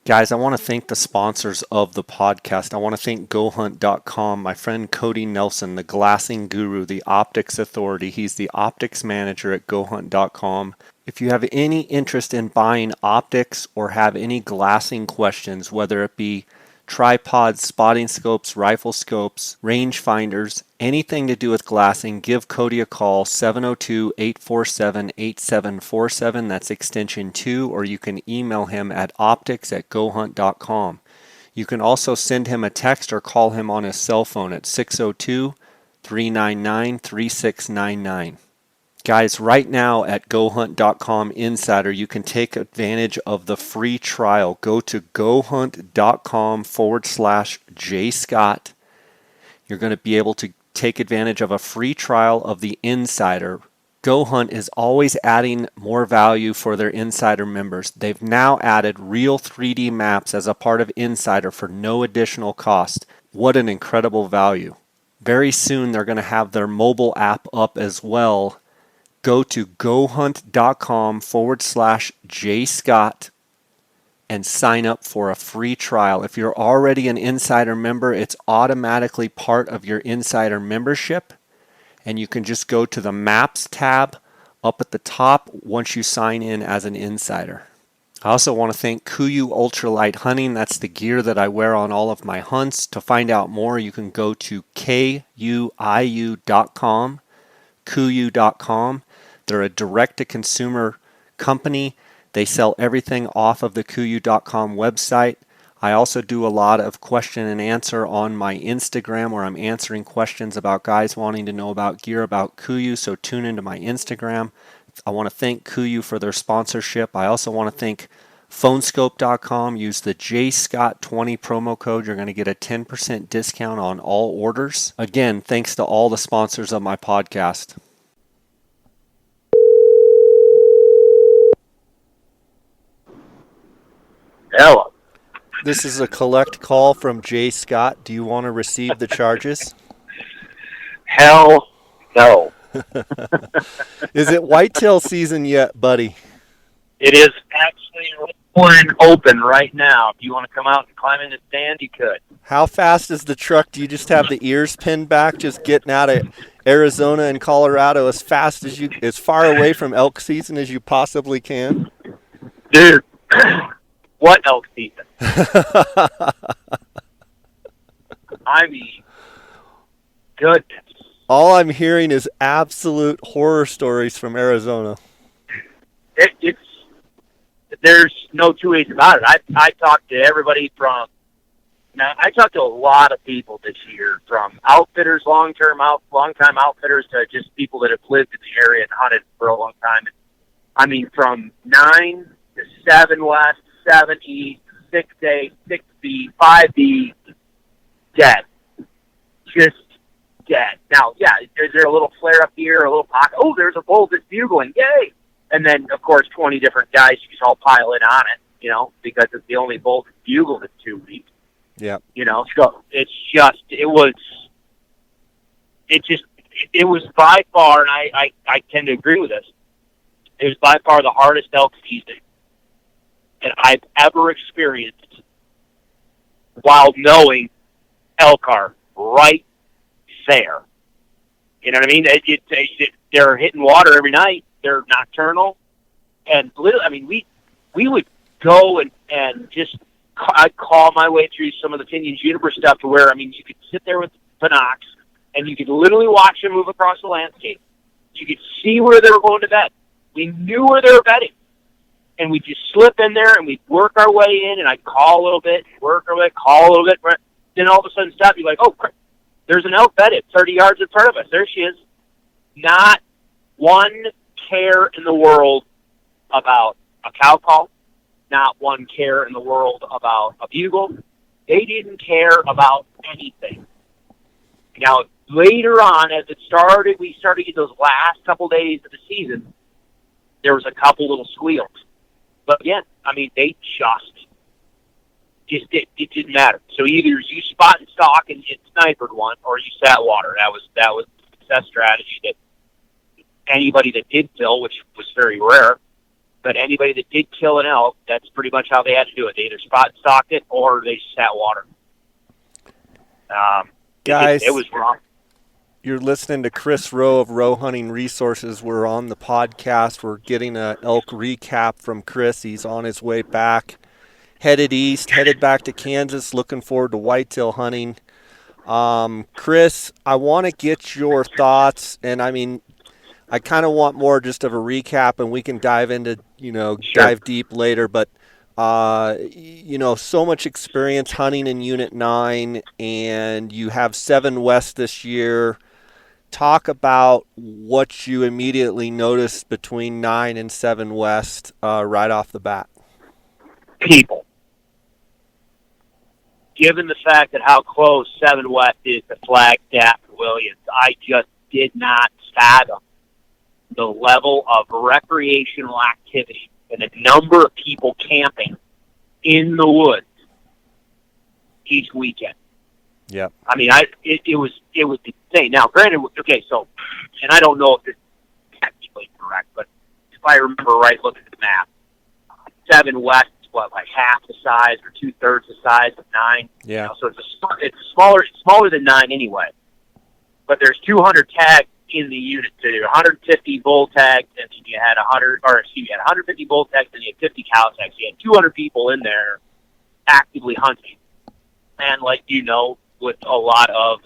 Guys, I want to thank the sponsors of the podcast. I want to thank GoHunt.com, my friend Cody Nelson, the glassing guru, the optics authority. He's the optics manager at GoHunt.com. If you have any interest in buying optics or have any glassing questions, whether it be tripods, spotting scopes, rifle scopes, range finders, anything to do with glassing, give Cody a call, 702-847-8747. That's extension 2, or you can email him at optics@gohunt.com. You can also send him a text or call him on his cell phone at 602-399-3699. Guys, right now at GoHunt.com Insider, you can take advantage of the free trial. Go to GoHunt.com/JScott. You're going to be able to take advantage of a free trial of the Insider. GoHunt is always adding more value for their Insider members. They've now added real 3D maps as a part of Insider for no additional cost. What an incredible value. Very soon they're going to have their mobile app up as well. Go to GoHunt.com/JScott and sign up for a free trial. If you're already an Insider member, it's automatically part of your Insider membership. And you can just go to the Maps tab up at the top once you sign in as an Insider. I also want to thank KUIU Ultralight Hunting. That's the gear that I wear on all of my hunts. To find out more, you can go to KUIU.com, KUIU.com. They're a direct-to-consumer company. They sell everything off of the KUIU.com website. I also do a lot of question and answer on my Instagram where I'm answering questions about guys wanting to know about gear about KUIU, so tune into my Instagram. I want to thank KUIU for their sponsorship. I also want to thank Phonescope.com. Use the JScott20 promo code. You're going to get a 10% discount on all orders. Again, thanks to all the sponsors of my podcast. Hello. This is a collect call from Jay Scott. Do you want to receive the charges? Hell no. Is it whitetail season yet, buddy? It is actually open right now. If you want to come out and climb in the stand, you could. How fast is the truck? Do you just have the ears pinned back, just getting out of Arizona and Colorado as fast as you, as far away from elk season as you possibly can? Dude, what elk season? I mean, goodness. All I'm hearing is absolute horror stories from Arizona. It's there's no two ways about it. I talked to everybody from. Now, I talked to a lot of people this year, from outfitters, long-time outfitters, to just people that have lived in the area and hunted for a long time. I mean, from 9 to 7 west, 7 east, 6A, 6B, 5B, dead. Just dead. Now, yeah, is there a little flare up here, a little pocket? Oh, there's a bull that's bugling. Yay! And then, of course, 20 different guys just all pile in on it, because it's the only bull that's bugled in 2 weeks. Yeah. So it's just, it was by far, and I tend to agree with this, it was by far the hardest elk season that I've ever experienced while knowing elk are right there. You know what I mean? They're hitting water every night. They're nocturnal. And we would go and just, I'd call my way through some of the Pinion Juniper stuff to where, you could sit there with binocs and you could literally watch them move across the landscape. You could see where they were going to bed. We knew where they were bedding. And we'd just slip in there and we'd work our way in, and I'd call a little bit, work our way, call a little bit. Then all of a sudden stop. You're like, oh, crap, there's an elk bedded 30 yards in front of us. There she is. Not one care in the world about a cow call. Not one care in the world about a bugle. They didn't care about anything. Now, later on, as it started, we started to get those last couple days of the season, there was a couple little squeals. But again, they just it didn't matter. So either you spot and stalk and snipered one, or you sat water. That was the success strategy that anybody that did fill, which was very rare, But anybody that did kill an elk, that's pretty much how they had to do it. They either spot and stalked it or they sat water. Guys, it was wrong. You're listening to Chris Rowe of Rowe Hunting Resources. We're on the podcast. We're getting an elk recap from Chris. He's on his way back, headed east, headed back to Kansas, looking forward to whitetail hunting. Chris, I want to get your thoughts, and I mean, I kind of want more just of a recap, and we can dive into, Sure. dive deep later, but so much experience hunting in Unit 9, and you have 7 West this year. Talk about what you immediately noticed between 9 and 7 West right off the bat. People. Given the fact that how close 7 West is to Flagstaff and Williams, I just did not fathom the level of recreational activity and the number of people camping in the woods each weekend. Yep. I mean, it was insane. Now, granted, okay, so, and I don't know if this is technically correct, but if I remember right, looking at the map, 7 West is like half the size or 2/3 the size of 9. Yeah. So it's smaller than 9 anyway. But there's 200 tags in the unit. So there are 150 bull tags, and then you had 150 bull tags, and you had 50 cow tags. You had 200 people in there actively hunting. And with a lot of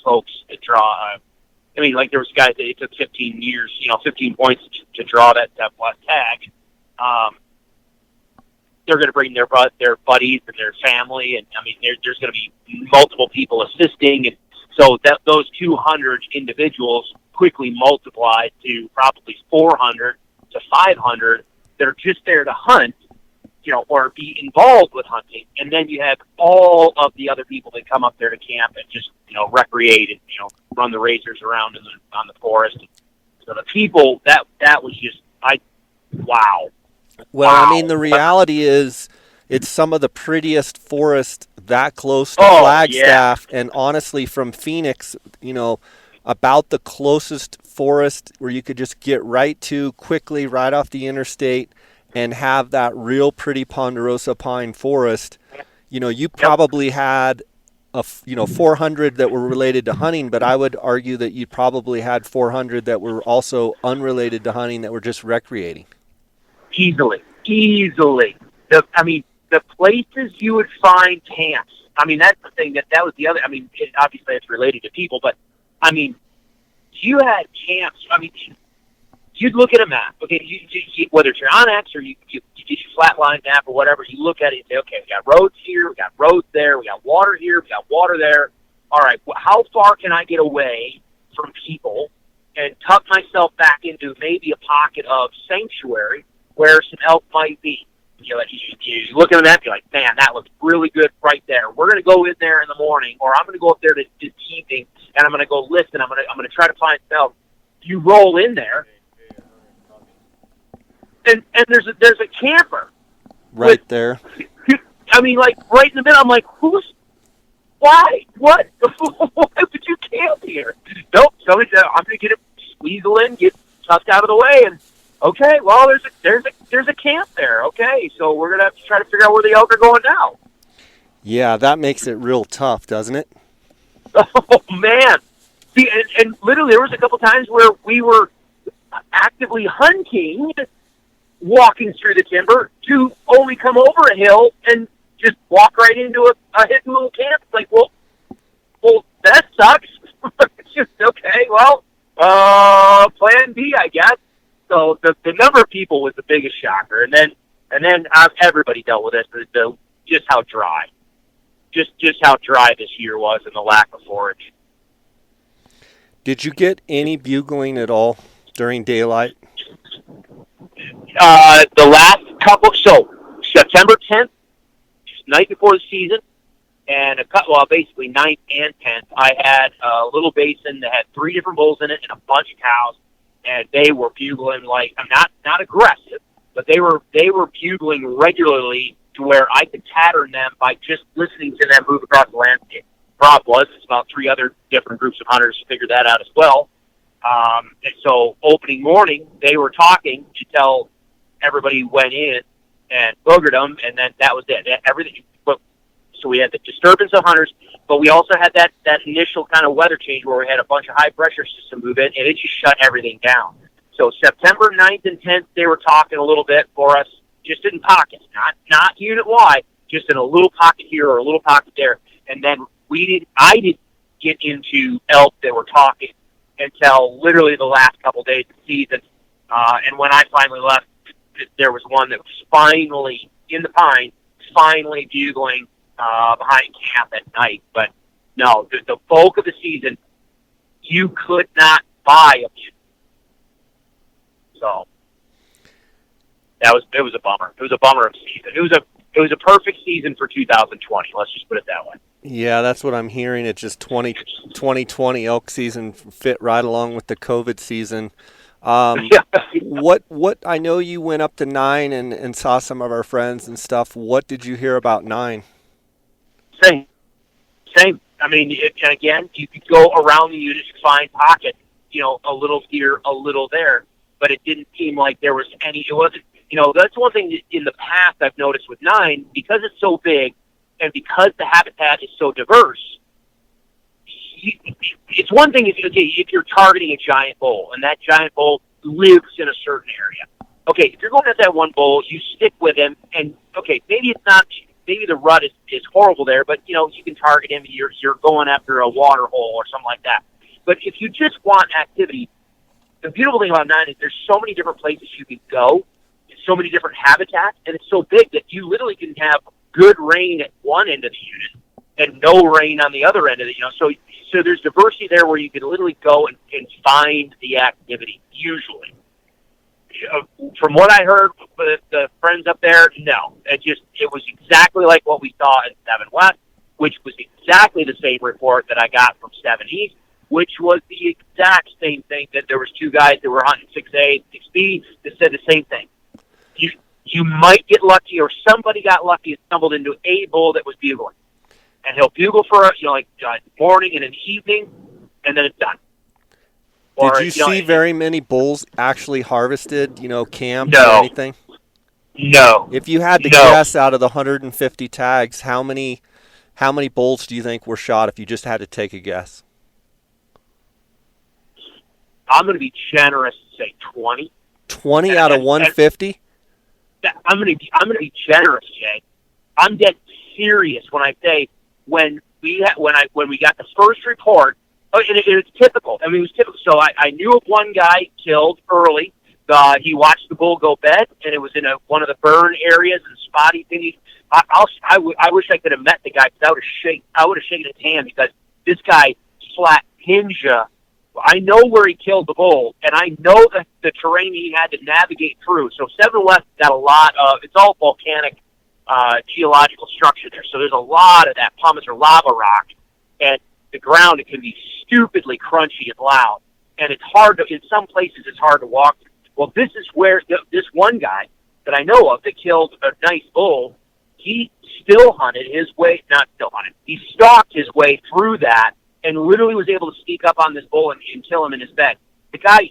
folks that draw, I mean, like there was guys that it took 15 years, 15 points to draw that West tag. They're going to bring their buddies and their family, and I mean, there's going to be multiple people assisting, and so those 200 individuals quickly multiplied to probably 400 to 500 that are just there to hunt, or be involved with hunting. And then you have all of the other people that come up there to camp and just, recreate and, run the racers around on the forest. So the people, that was just, wow. Well, wow. I mean, the reality is it's some of the prettiest forest that close to Flagstaff. Yeah. And honestly, from Phoenix, about the closest forest where you could just get right to quickly right off the interstate and have that real pretty ponderosa pine forest. You probably had 400 that were related to hunting, but I would argue that you probably had 400 that were also unrelated to hunting that were just recreating. Easily. The places you would find camps. I mean, that's the thing that was the other. I mean, obviously it's related to people, but I mean, you had camps. I mean, you'd look at a map. Okay, you, whether it's your Onyx or you get your flatline map or whatever, you look at it and say, okay, we got roads here, we got roads there, we got water here, we got water there. All right, how far can I get away from people and tuck myself back into maybe a pocket of sanctuary where some elk might be? You look at the map, you're like, man, that looks really good right there. We're going to go in there in the morning, or I'm going to go up there this evening, and I'm going to go listen. I'm going to try to find some elk. You roll in there, and there's a camper right there. I mean, like right in the middle. I'm like, why? What? Why would you camp here? Nope. Somebody said, I'm going to get it, squeeze in, get tucked out of the way, and okay, well, there's a camp there. Okay, so we're gonna have to try to figure out where the elk are going now. Yeah, that makes it real tough, doesn't it? Oh man! See, and literally, there was a couple times where we were actively hunting, walking through the timber to only come over a hill and just walk right into a hidden little camp. It's like, well, that sucks. It's just okay. Well, plan B, I guess. So the number of people was the biggest shocker, and then everybody dealt with it. Just how dry this year was, and the lack of forage. Did you get any bugling at all during daylight? The last couple, so September 10th, night before the season, and basically 9th and 10th, I had a little basin that had 3 different bulls in it and a bunch of cows. And they were bugling like, I'm not aggressive, but they were bugling regularly to where I could pattern them by just listening to them move across the landscape. Problem was, it's about 3 other different groups of hunters figured that out as well. And so opening morning, they were talking until everybody went in and boogered them, and then that was it. Everything. So we had the disturbance of hunters, but we also had that initial kind of weather change where we had a bunch of high pressure system move in, and it just shut everything down. So September 9th and 10th, they were talking a little bit for us, just in pockets, not unit wide, just in a little pocket here or a little pocket there. And then I didn't get into elk that were talking until literally the last couple days of the season. And when I finally left, there was one that was finally in the pine, finally bugling behind camp at night. But no, the bulk of the season, you could not buy a mule. So it was a bummer. It was a bummer of season. It was a perfect season for 2020. Let's just put it that way. Yeah, that's what I'm hearing. It's just 2020 elk season fit right along with the COVID season. What I know you went up to 9 and saw some of our friends and stuff. What did you hear about 9? Same. I mean, and again, you could go around the unit to find pockets, a little here, a little there, but it didn't seem like there was any. It wasn't. That's one thing that in the past I've noticed with 9, because it's so big and because the habitat is so diverse. It's one thing if you're targeting a giant bull and that giant bull lives in a certain area. Okay, if you're going at that one bull, you stick with him, and okay, maybe the rut is horrible there, but you can target him. You're going after a water hole or something like that. But if you just want activity, the beautiful thing about 9 is there's so many different places you can go, so many different habitats, and it's so big that you literally can have good rain at one end of the unit and no rain on the other end of it. So there's diversity there where you can literally go and find the activity. Usually, from what I heard with the friends up there, no, it was exactly like what we saw in 7 West, which was exactly the same report that I got from 7 East, which was the exact same thing. That there was 2 guys that were hunting 6A, 6B that said the same thing. You might get lucky, or somebody got lucky and stumbled into a bull that was bugling, and he'll bugle for morning and an evening, and then it's done. Did you see very many bulls actually harvested? Camped or anything? No. If you had to guess out of the 150 tags, how many bulls do you think were shot? If you just had to take a guess, I'm going to be generous and say 20. 20 out of 150. I'm going to be generous, Jay. I'm dead serious when I say when we got the first report. Oh, and it's typical. I mean, it was typical. So I knew of one guy killed early. He watched the bull go bed, and it was in one of the burn areas and spotty things. I wish I could have met the guy, because I would have shaken his hand, because this guy flat ninja. I know where he killed the bull, and I know the terrain he had to navigate through. So 7 West got a lot of, it's all volcanic geological structure there. So there's a lot of that pumice or lava rock, and the ground, it can be stupidly crunchy and loud. And it's hard to, in some places, it's hard to walk through. Well, this is where this one guy that I know of that killed a nice bull, he still hunted his way, not still hunted, he stalked his way through that, and literally was able to sneak up on this bull and kill him in his bed. The guy's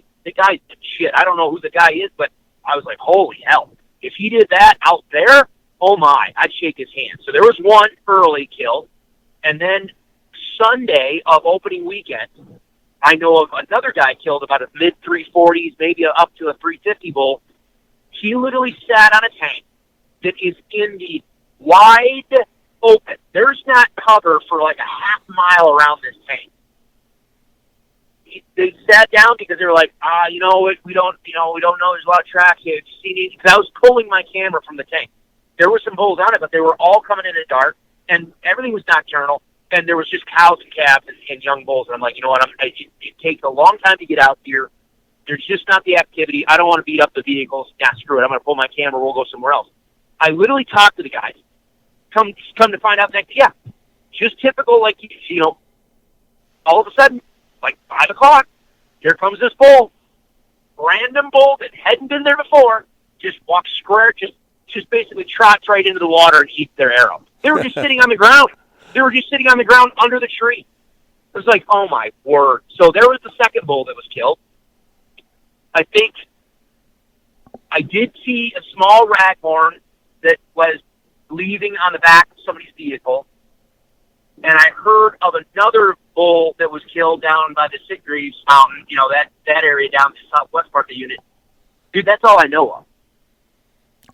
shit. I don't know who the guy is, but I was like, holy hell. If he did that out there, oh my, I'd shake his hand. So there was one early killed, and then Sunday of opening weekend, I know of another guy killed about a mid-340s, maybe up to a 350 bull. He literally sat on a tank that is in the wide open. There's not cover for like a half mile around this tank. They sat down because they were like, we don't know. There's a lot of tracks here. Because I was pulling my camera from the tank. There were some bulls on it, but they were all coming in the dark, and everything was nocturnal, and there was just cows and calves and young bulls. And I'm like, you know what? It takes a long time to get out here. There's just not the activity. I don't want to beat up the vehicles. Yeah, screw it. I'm going to pull my camera. We'll go somewhere else. I literally talked to the guys. Come to find out that, yeah, just typical, like, all of a sudden, like 5 o'clock, here comes this bull. Random bull that hadn't been there before, just walks square, just basically trots right into the water and eats their arrow. They were just sitting on the ground. They were just sitting on the ground under the tree. It was like, oh my word. So there was the second bull that was killed. I think I did see a small raghorn that was leaving on the back of somebody's vehicle, and I heard of another bull that was killed down by the Sitgreaves Mountain, that area down the southwest part of the unit. Dude, that's all I know of.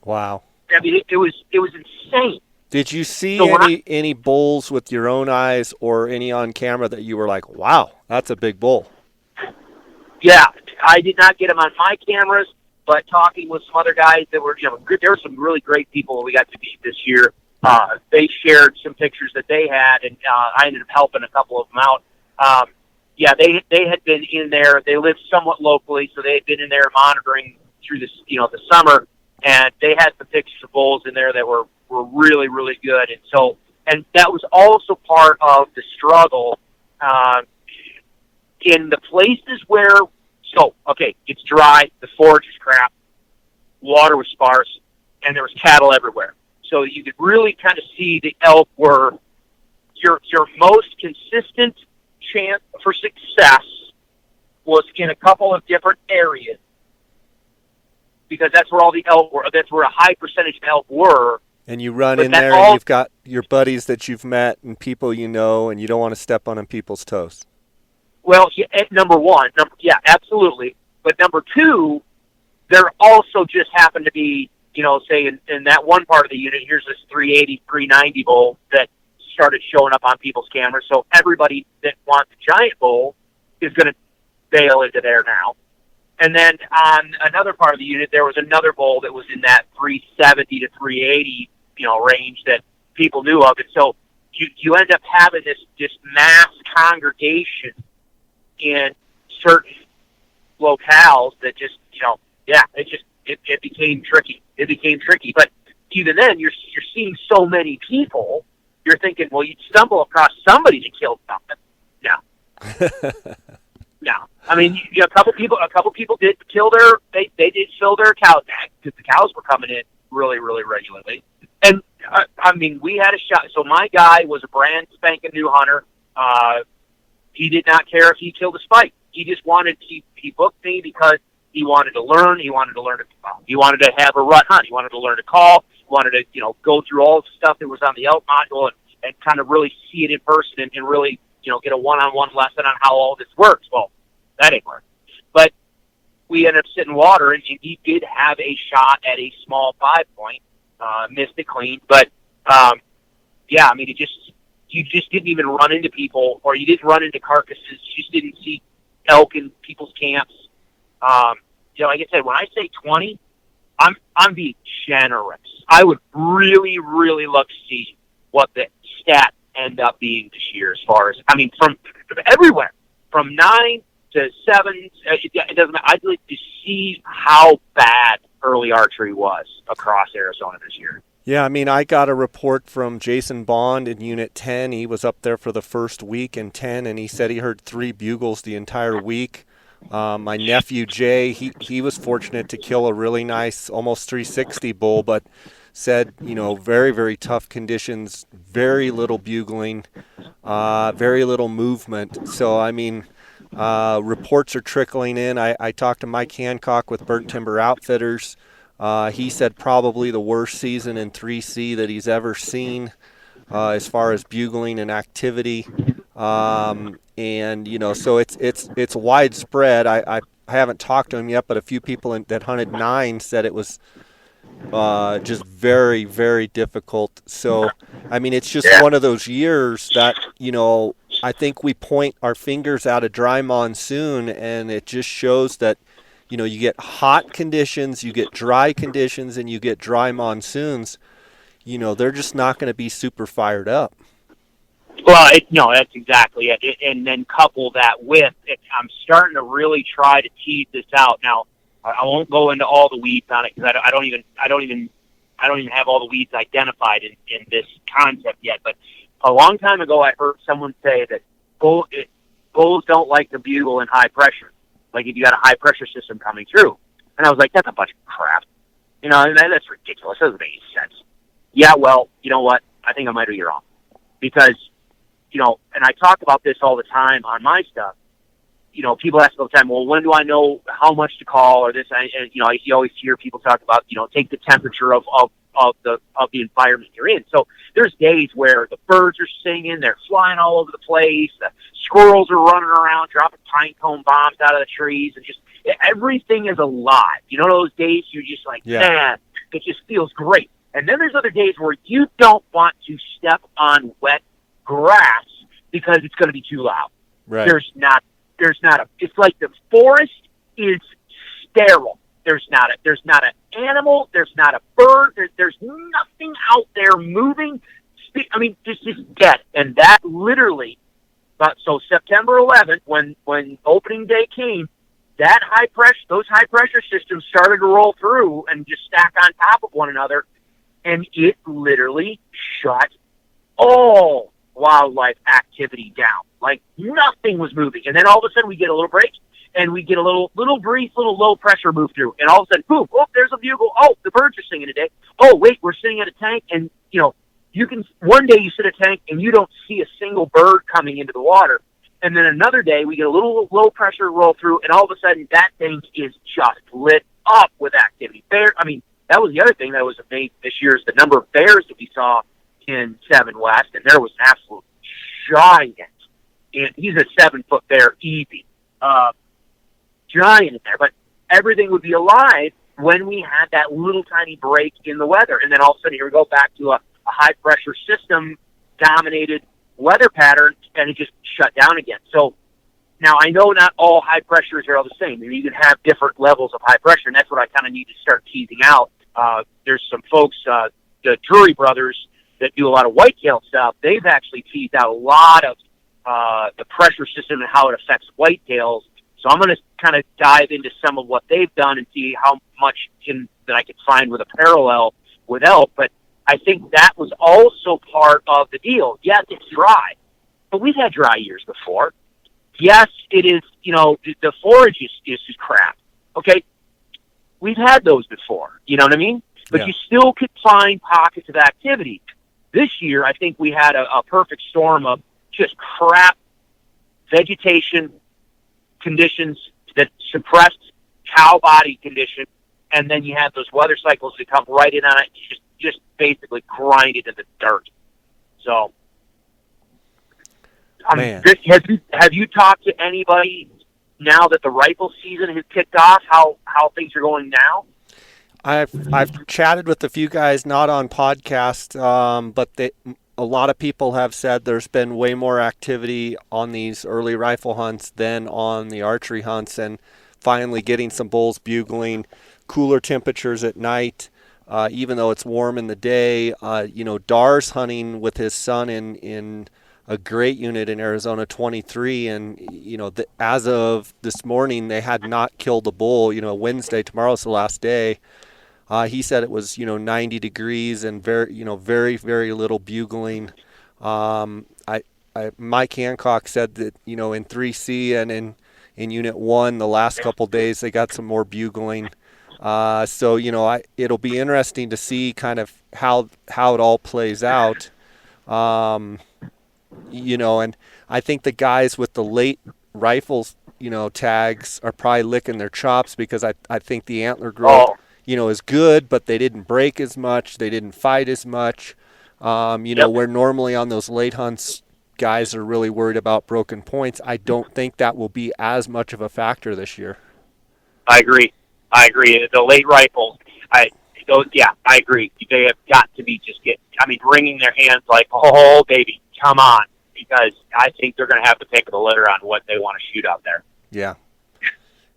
Wow. I mean, it was insane. Did you see So any bulls with your own eyes or any on camera that you were like, wow, that's a big bull? Yeah, I did not get them on my cameras, but talking with some other guys that were, there were some really great people we got to meet this year. They shared some pictures that they had, and I ended up helping a couple of them out. They had been in there. They lived somewhat locally, so they had been in there monitoring through this, the summer, and they had some pictures of bulls in there that were really, really good. And that was also part of the struggle in the places where, it's dry, the forage is crap, water was sparse, and there was cattle everywhere. So you could really kind of see the elk were your most consistent chance for success was in a couple of different areas, because that's where all the elk were. That's where a high percentage of elk were. And you run in there and you've got your buddies that you've met and people you know, and you don't want to step on people's toes. Well, number one, absolutely. But number two, there also just happened to be, say in that one part of the unit, here's this 380, 390 bull that started showing up on people's cameras. So everybody that wants a giant bull is going to bail into there now. And then on another part of the unit, there was another bull that was in that 370 to 380, range that people knew of. And so you end up having this mass congregation in certain locales that just, it became tricky. It became tricky. But even then, you're seeing so many people, you're thinking, well, you'd stumble across somebody that killed something. No. No. I mean, a couple people did kill they did fill their cow tank because the cows were coming in really, really regularly. And, we had a shot. So my guy was a brand spanking new hunter. He did not care if he killed a spike. He just he booked me because he wanted to learn. He wanted to have a rut hunt. He wanted to learn to call. He wanted to, go through all the stuff that was on the elk module and kind of really see it in person and really, get a one-on-one lesson on how all this works. Well, that ain't work. But we ended up sitting water, and he did have a shot at a small 5-point, missed it clean. But, you just didn't even run into people, or you didn't run into carcasses. You just didn't see elk in people's camps. Like I said, when I say 20, I'm being generous. I would really, really love to see what the stat end up being this year as far as, from everywhere, from 9 to 7, it doesn't matter. I'd like to see how bad early archery was across Arizona this year. Yeah, I got a report from Jason Bond in Unit 10. He was up there for the first week in 10, and he said he heard 3 bugles the entire week. My nephew, Jay, he was fortunate to kill a really nice, almost 360 bull, but said, very, very tough conditions, very little bugling, very little movement. So, reports are trickling in. I talked to Mike Hancock with Burnt Timber Outfitters. He said probably the worst season in 3C that he's ever seen as far as bugling and activity. So it's widespread. I haven't talked to him yet, but a few people that hunted 9 said it was just very, very difficult. So, it's just one of those years that, I think we point our fingers at a dry monsoon, and it just shows that, you get hot conditions, you get dry conditions, and you get dry monsoons. They're just not going to be super fired up. Well, that's exactly it. And then couple that with, I'm starting to really try to tease this out. Now, I won't go into all the weeds on it because I don't even have all the weeds identified in this concept yet. But a long time ago, I heard someone say that bulls don't like to bugle in high pressure. Like if you got a high pressure system coming through. And I was like, that's a bunch of crap. That's ridiculous. That doesn't make any sense. Yeah, well, you know what? I think I might be wrong. Because, and I talk about this all the time on my stuff, people ask all the time, well, when do I know how much to call or this? And you always hear people talk about, take the temperature of the environment you're in. So there's days where the birds are singing, they're flying all over the place, the squirrels are running around, dropping pine cone bombs out of the trees, and just everything is alive. Those days you're just like, man, it just feels great. And then there's other days where you don't want to step on wet grass because it's going to be too loud. Right. There's not it's like the forest is sterile. There's not an animal, there's not a bird, there's nothing out there moving. I mean, just dead. And that literally, so September 11th, when opening day came, those high pressure systems started to roll through and just stack on top of one another, and it literally shut all wildlife activity down. Like nothing was moving. And then all of a sudden we get a little break and we get a little brief, low pressure move through. And all of a sudden, boom, oh, there's a bugle. Oh, the birds are singing today. Oh, wait, we're sitting at a tank. And, one day you sit at a tank and you don't see a single bird coming into the water. And then another day we get a little low pressure roll through, and all of a sudden that thing is just lit up with activity. That was the other thing that was amazing this year is the number of bears that we saw in 7 West, and there was an absolute giant. And he's a 7-foot bear, easy. Giant in there. But everything would be alive when we had that little tiny break in the weather. And then all of a sudden, here we go back to a high-pressure system-dominated weather pattern, and it just shut down again. So now I know not all high pressures are all the same. You can have different levels of high pressure, and that's what I kind of need to start teasing out. There's some folks, the Drury brothers, that do a lot of whitetail stuff. They've actually teased out a lot of the pressure system and how it affects whitetails. So I'm going to kind of dive into some of what they've done and see how much that I can find with a parallel with elk. But I think that was also part of the deal. Yes, it's dry, but we've had dry years before. Yes, it is, the forage is crap. Okay, we've had those before, you know what I mean? But you still could find pockets of activity. This year, I think we had a perfect storm of just crap vegetation conditions that suppressed cow body condition, and then you have those weather cycles that come right in on it, just basically grind it to the dirt. So, have you talked to anybody now that the rifle season has kicked off? How things are going now? I've chatted with a few guys, not on podcast, but a lot of people have said there's been way more activity on these early rifle hunts than on the archery hunts, and finally getting some bulls bugling, cooler temperatures at night, even though it's warm in the day. Dar's hunting with his son in a great unit in Arizona 23, and as of this morning they had not killed a bull. Wednesday, tomorrow's the last day. He said it was 90 degrees and very very little bugling. Mike Hancock said that in 3C and in Unit 1 the last couple days they got some more bugling. So it'll be interesting to see kind of how it all plays out. And I think the guys with the late rifles tags are probably licking their chops because I think the antler growth is good, but they didn't break as much, they didn't fight as much. Where normally on those late hunts guys are really worried about broken points, I don't think that will be as much of a factor this year. I agree. The late rifles, I agree. They have got to be wringing their hands like, oh, baby, come on, because I think they're going to have to pick the litter on what they want to shoot out there.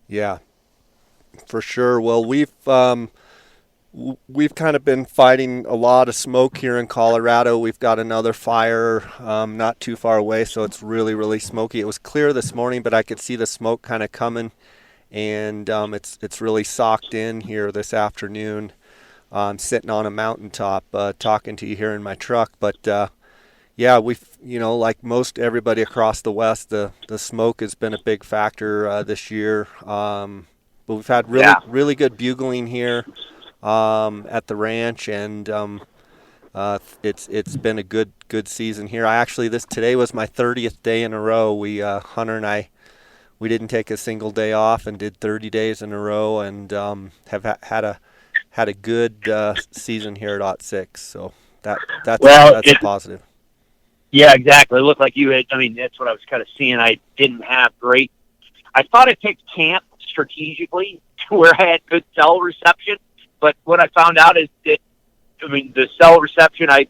Yeah, for sure. Well, we've kind of been fighting a lot of smoke here in Colorado. We've got another fire not too far away, so it's really, really smoky. It was clear this morning, but I could see the smoke kind of coming, and it's really socked in here this afternoon. I'm sitting on a mountaintop talking to you here in my truck, but we've like most everybody across the West, the smoke has been a big factor this year. But we've had really good bugling here at the ranch, and it's been a good season here. Today was my 30th day in a row. Hunter and I we didn't take a single day off and did 30 days in a row, and had a good season here at Ot 6. So Well, that's a positive. yeah, exactly. It looked like you had. I mean, that's what I was kind of seeing. I didn't have great. I thought I picked camp strategically to where I had good cell reception, but what I found out is that, I mean, the cell reception, I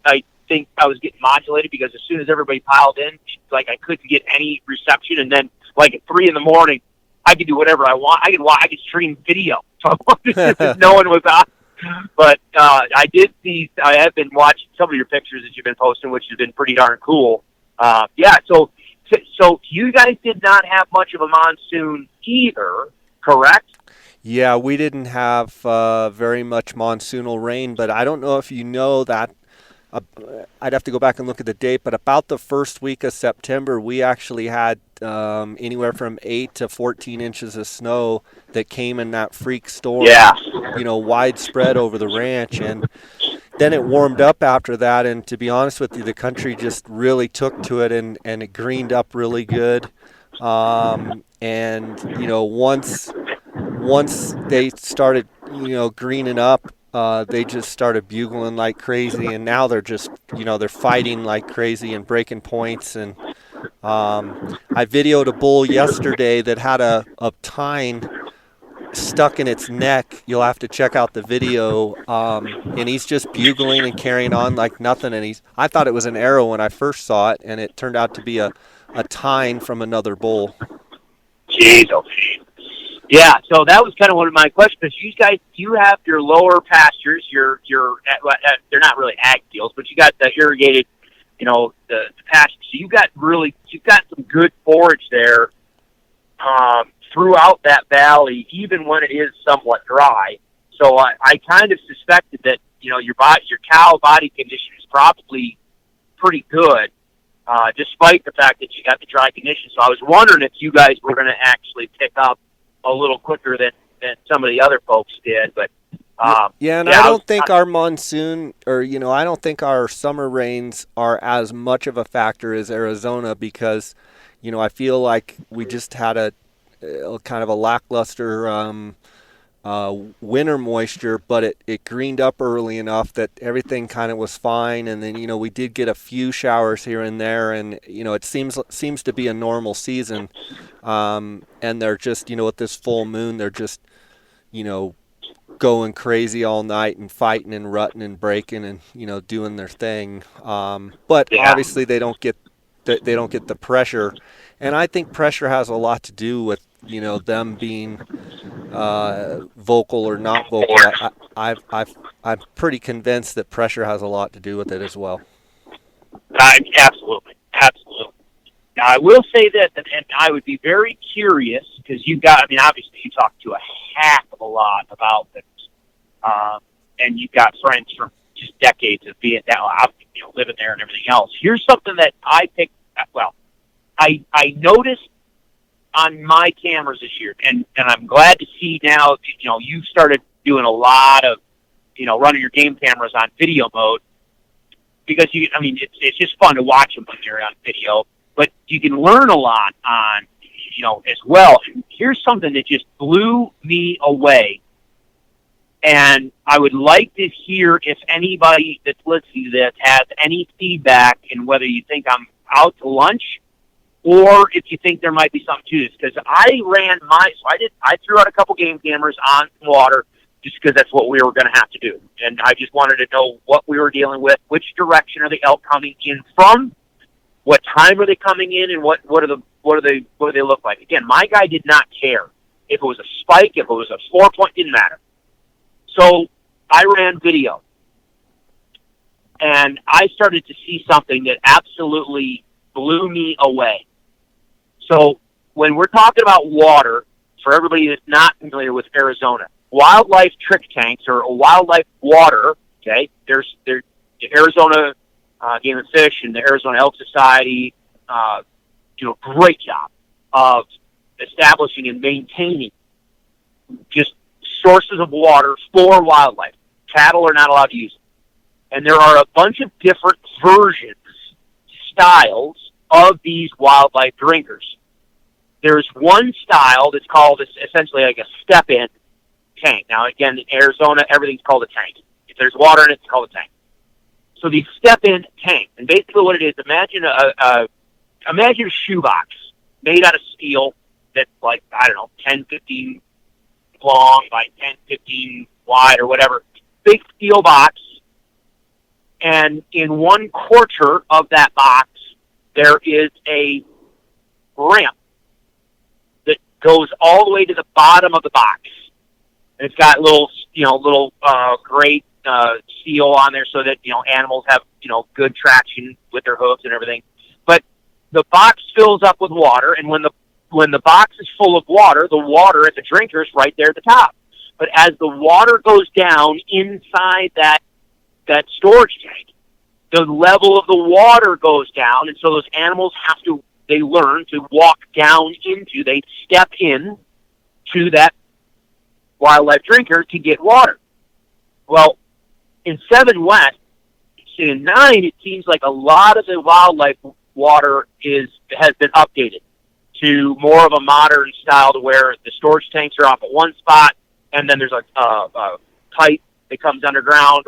think I was getting modulated because as soon as everybody piled in, like I couldn't get any reception, and then like at 3 a.m, I could do whatever I want. I could stream video, so no one was on. But I did see. I have been watching some of your pictures that you've been posting, which has been pretty darn cool. Yeah. So you guys did not have much of a monsoon either, correct? Yeah, we didn't have very much monsoonal rain, but I don't know if you know that. Uh, I'd have to go back and look at the date, but about the first week of September, we actually had anywhere from 8 to 14 inches of snow that came in that freak storm, Yeah. widespread over the ranch. And then it warmed up after that. And to be honest with you, the country just really took to it, and it greened up really good. And, once they started, greening up, they just started bugling like crazy, and now they're just, they're fighting like crazy and breaking points. And I videoed a bull yesterday that had a tine stuck in its neck. You'll have to check out the video. And he's just bugling and carrying on like nothing. And I thought it was an arrow when I first saw it, and it turned out to be a tine from another bull. Jeez, oh jeez. Yeah, so that was kind of one of my questions. You guys, you have your lower pastures, your they're not really ag fields, but you got the irrigated, the pastures. So you've got some good forage there throughout that valley, even when it is somewhat dry. So I kind of suspected that your cow body condition is probably pretty good, despite the fact that you got the dry conditions. So I was wondering if you guys were going to actually pick up a little quicker than some of the other folks did, but I don't think our monsoon, or I don't think our summer rains are as much of a factor as Arizona, because I feel like we just had a kind of a lackluster winter moisture, but it greened up early enough that everything kind of was fine. And then we did get a few showers here and there, and it seems to be a normal season. And they're just with this full moon, they're just going crazy all night and fighting and rutting and breaking and doing their thing. But obviously they don't get the pressure, and I think pressure has a lot to do with them being vocal or not vocal. I'm pretty convinced that pressure has a lot to do with it as well. Absolutely. Now, I will say this, and I would be very curious, because obviously you talk to a heck of a lot about this, and you've got friends from just decades of being living there and everything else. Here's something that I picked. Well, I noticed on my cameras this year, and I'm glad to see now. You've started doing a lot of running your game cameras on video mode, because it's just fun to watch them when they're on video. But you can learn a lot on, as well. And here's something that just blew me away. And I would like to hear if anybody that's listening to this has any feedback in whether you think I'm out to lunch or if you think there might be something to this. Because I threw out a couple game cameras on water just because that's what we were going to have to do. And I just wanted to know what we were dealing with, which direction are the elk coming in from, what time are they coming in, and what do they look like? Again, my guy did not care if it was a spike, if it was a 4-point, didn't matter. So I ran video, and I started to see something that absolutely blew me away. So when we're talking about water, for everybody that's not familiar with Arizona, wildlife trick tanks or wildlife water, okay, there's the Arizona Game and Fish and the Arizona Elk Society do a great job of establishing and maintaining just sources of water for wildlife. Cattle are not allowed to use it. And there are a bunch of different versions, styles of these wildlife drinkers. There's one style that's called essentially like a step-in tank. Now, again, in Arizona, everything's called a tank. If there's water in it, it's called a tank. So the step-in tank, and basically what it is, imagine imagine a shoebox made out of steel that's like, I don't know, 10, 15 long by 10, 15 wide or whatever. Big steel box. And in 1/4 of that box, there is a ramp that goes all the way to the bottom of the box. And it's got little great seal on there so that, animals have, good traction with their hooves and everything. But the box fills up with water, and when the box is full of water, the water at the drinker is right there at the top. But as the water goes down inside that storage tank, the level of the water goes down, and so those animals they learn to walk down they step in to that wildlife drinker to get water. Well, in 7 West, in 9, it seems like a lot of the wildlife water has been updated to more of a modern style, to where the storage tanks are off at one spot, and then there's a pipe that comes underground,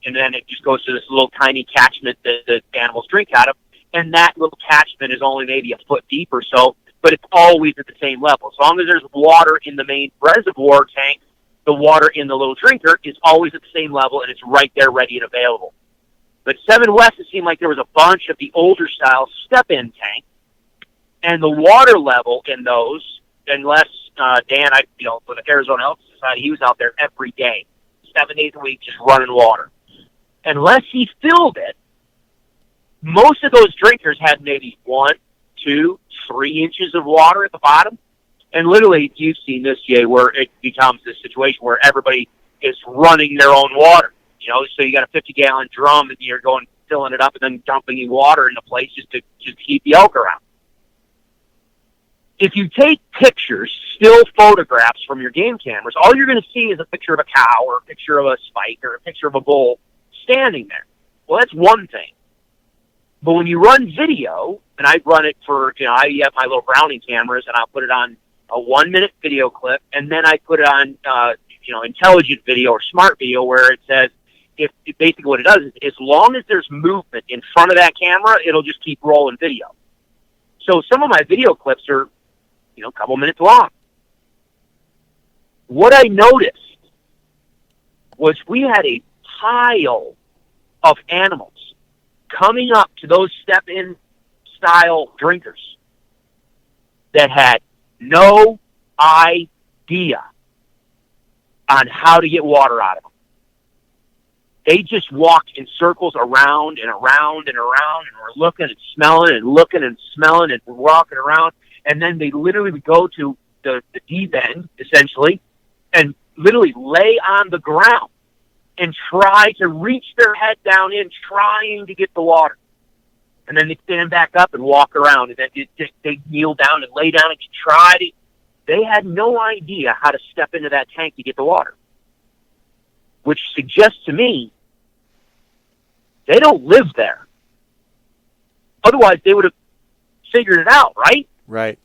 and then it just goes to this little tiny catchment that the animals drink out of, and that little catchment is only maybe a foot deep or so, but it's always at the same level. As long as there's water in the main reservoir tank, the water in the little drinker is always at the same level, and it's right there ready and available. But 7 West, it seemed like there was a bunch of the older style step-in tanks, and the water level in those, unless Dan, with the Arizona Elk Society, he was out there every day, 7 days a week, just running water. Unless he filled it, most of those drinkers had maybe 1, 2, 3 inches of water at the bottom. And literally, you've seen this, Jay, where it becomes this situation where everybody is running their own water. So you got a 50-gallon drum, and you're filling it up, and then dumping water into place just to keep the elk around. If you take pictures, still photographs from your game cameras, all you're going to see is a picture of a cow or a picture of a spike or a picture of a bull standing there. Well, that's one thing. But when you run video, and I run it for, I have my little Browning cameras, and I'll put it on a 1-minute video clip, and then I put it on, intelligent video or smart video, where it says, basically what it does is, as long as there's movement in front of that camera, it'll just keep rolling video. So some of my video clips are, a couple minutes long. What I noticed was we had a pile of animals coming up to those step-in style drinkers that had no idea on how to get water out of them. They just walked in circles around and around and around, and were looking and smelling and looking and smelling and walking around. And then they literally would go to the deep end, essentially, and literally lay on the ground and try to reach their head down in, trying to get the water. And then they stand back up and walk around, and then they kneel down and lay down and try to. They had no idea how to step into that tank to get the water, which suggests to me they don't live there. Otherwise, they would have figured it out, right? Right.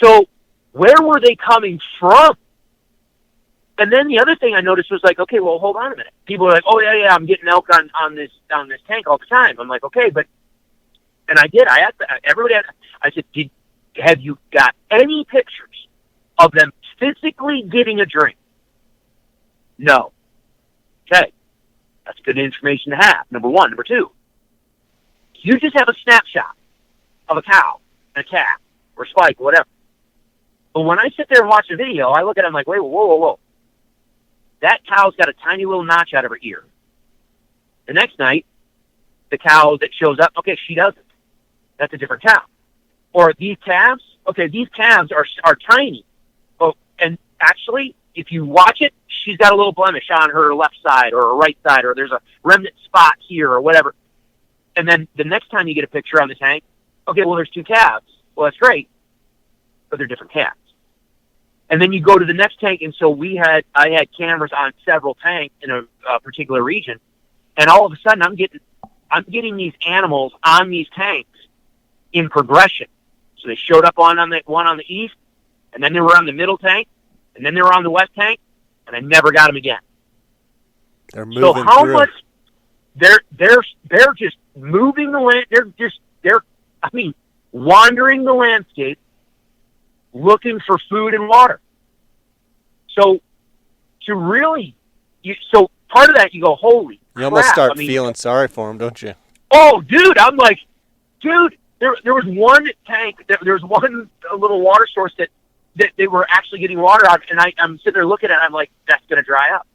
So where were they coming from? And then the other thing I noticed was like, okay, well, hold on a minute. People are like, oh, yeah, I'm getting elk on this tank all the time. I'm like, okay, but, and I did. I asked everybody. I said, have you got any pictures of them physically getting a drink? No. Okay. That's good information to have, number one. Number two, you just have a snapshot of a cow and a calf or a spike, whatever. But when I sit there and watch the video, I look at it, I'm like, wait, whoa. That cow's got a tiny little notch out of her ear. The next night, the cow that shows up, okay, she doesn't. That's a different cow. Or these calves, okay, these calves are tiny. Oh, and actually, if you watch it, she's got a little blemish on her left side or her right side, or there's a remnant spot here or whatever. And then the next time you get a picture on the tank, okay, well, there's 2 calves. Well, that's great, but they're different calves. And then you go to the next tank, and so I had cameras on several tanks in a particular region, and all of a sudden I'm getting these animals on these tanks in progression. So they showed up on the one on the east, and then they were on the middle tank, and then they were on the west tank, and I never got them again. They're moving through. Much they're just moving the land. They're wandering the landscape, looking for food and water. So so part of that you go, holy You almost crap. start feeling sorry for them, don't you? Oh, dude, I'm like, there was one tank, there was one little water source that they were actually getting water out, and I'm sitting there looking at it, I'm like, that's going to dry up.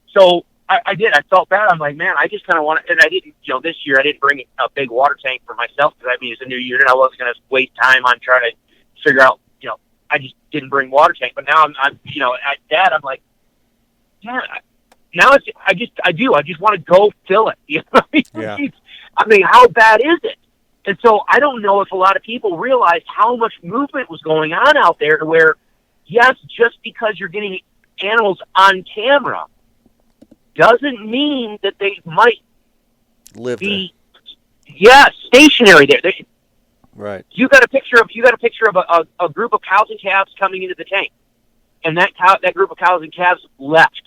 So I did. I felt bad. I'm like, man, I just kind of want to, and I didn't, this year I didn't bring a big water tank for myself because it's a new year and I wasn't going to waste time on trying to figure out, I just didn't bring water tank. But now I'm at that, I'm like, yeah, now I just want to go fill it. Yeah. How bad is it? And so I don't know if a lot of people realized how much movement was going on out there to where, yes, just because you're getting animals on camera doesn't mean that they might be stationary there. Right. You got a picture of a group of cows and calves coming into the tank, and that group of cows and calves left.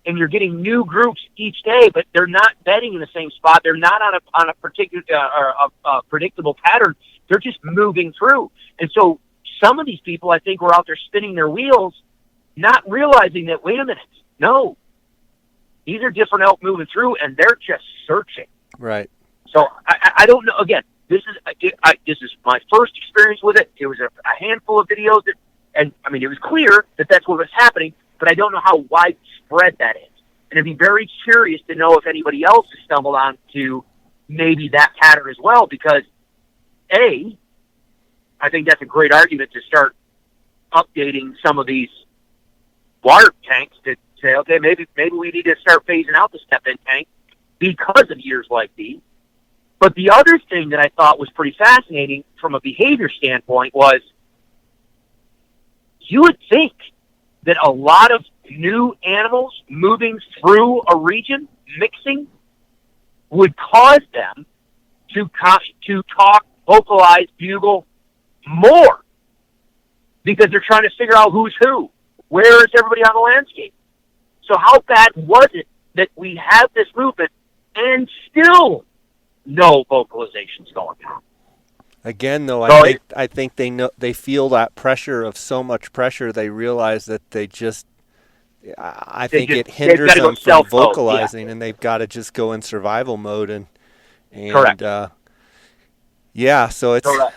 And you're getting new groups each day, but they're not bedding in the same spot. They're not on a particular predictable pattern. They're just moving through. And so some of these people, I think, were out there spinning their wheels, not realizing that, wait a minute, no, these are different elk moving through, and they're just searching. Right. So I don't know. Again, this is my first experience with it. It was a handful of videos, it was clear that that's what was happening, but I don't know how widespread that is. And I'd be very curious to know if anybody else has stumbled onto maybe that pattern as well, because, I think that's a great argument to start updating some of these water tanks to say, okay, maybe we need to start phasing out the step-in tank because of years like these. But the other thing that I thought was pretty fascinating from a behavior standpoint was you would think that a lot of new animals moving through a region, mixing, would cause them to talk, vocalize, bugle more because they're trying to figure out who's who. Where is everybody on the landscape? So how bad was it that we have this movement and still no vocalizations going on? Again, though, I think they feel that pressure of so much pressure. They realize that I think it hinders them from vocalizing, and they've got to just go in survival mode and correct. So it's one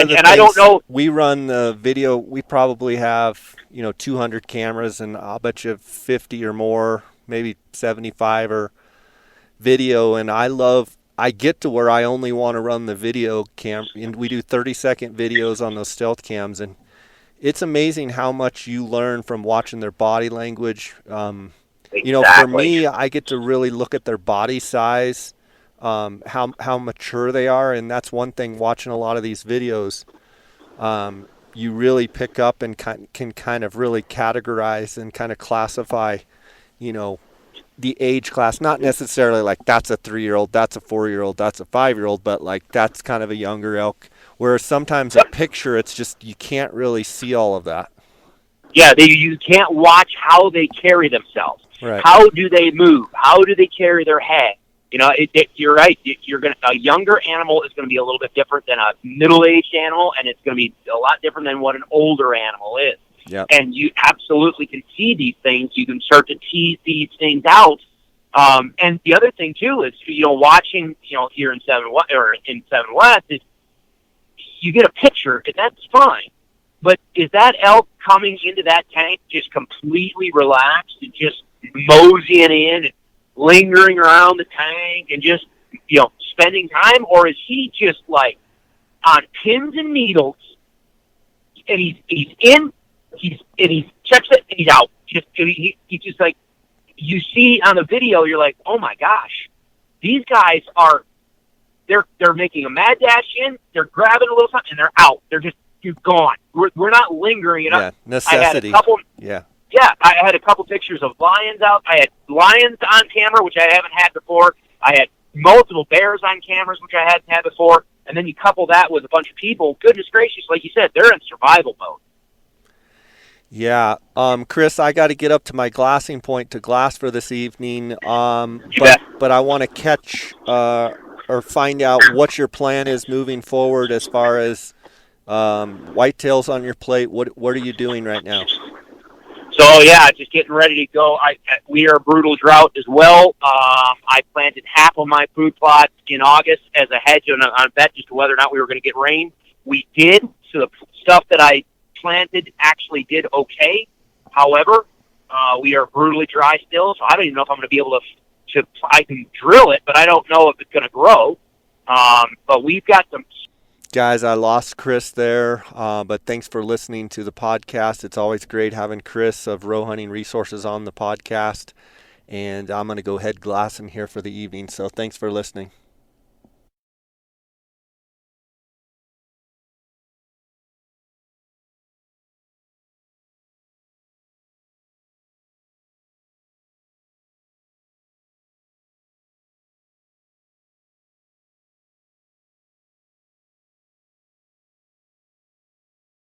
of the things I don't know. We run the video. We probably have 200 cameras, and I'll bet you 50 or more, maybe 75 or video. And I get to where I only want to run the video cam, and we do 30-second videos on those stealth cams, and it's amazing how much you learn from watching their body language. Exactly. For me, I get to really look at their body size, how mature they are, and that's one thing watching a lot of these videos. You really pick up and can kind of really categorize and kind of classify, the age class, not necessarily like that's a 3-year-old, that's a 4-year-old, that's a 5-year-old, but like that's kind of a younger elk. Whereas sometimes a picture, it's just you can't really see all of that. Yeah, you can't watch how they carry themselves. Right. How do they move? How do they carry their head? You're right. A younger animal is going to be a little bit different than a middle-aged animal, and it's going to be a lot different than what an older animal is. Yep. And you absolutely can see these things. You can start to tease these things out. And the other thing too is, watching, here in Seven West is you get a picture, and that's fine. But is that elk coming into that tank just completely relaxed and just moseying in and lingering around the tank and just, spending time? Or is he just like on pins and needles and he's in, he checks it and he's out. He's just like, you see on the video, you're like, oh my gosh, these guys are, they're making a mad dash in, they're grabbing a little something, and they're out. You're gone. We're not lingering. Yeah, necessity. I had a couple pictures of lions out. I had lions on camera, which I haven't had before. I had multiple bears on cameras, which I hadn't had before. And then you couple that with a bunch of people, goodness gracious, like you said, they're in survival mode. Yeah, Chris, I got to get up to my glassing point to glass for this evening. You bet. But I want to catch or find out what your plan is moving forward as far as whitetails on your plate. What are you doing right now? So yeah, just getting ready to go. We are brutal drought as well. I planted half of my food plot in August as a hedge on a bet as to whether or not we were going to get rain. We did. So the stuff that I planted actually did okay. However, we are brutally dry still, so I don't even know if I'm going to be able to. I can drill it, but I don't know if it's going to grow. But we've got some. Guys, I lost Chris there, but thanks for listening to the podcast. It's always great having Chris of Row Hunting Resources on the podcast, and I'm going to go head glassing here for the evening, so thanks for listening.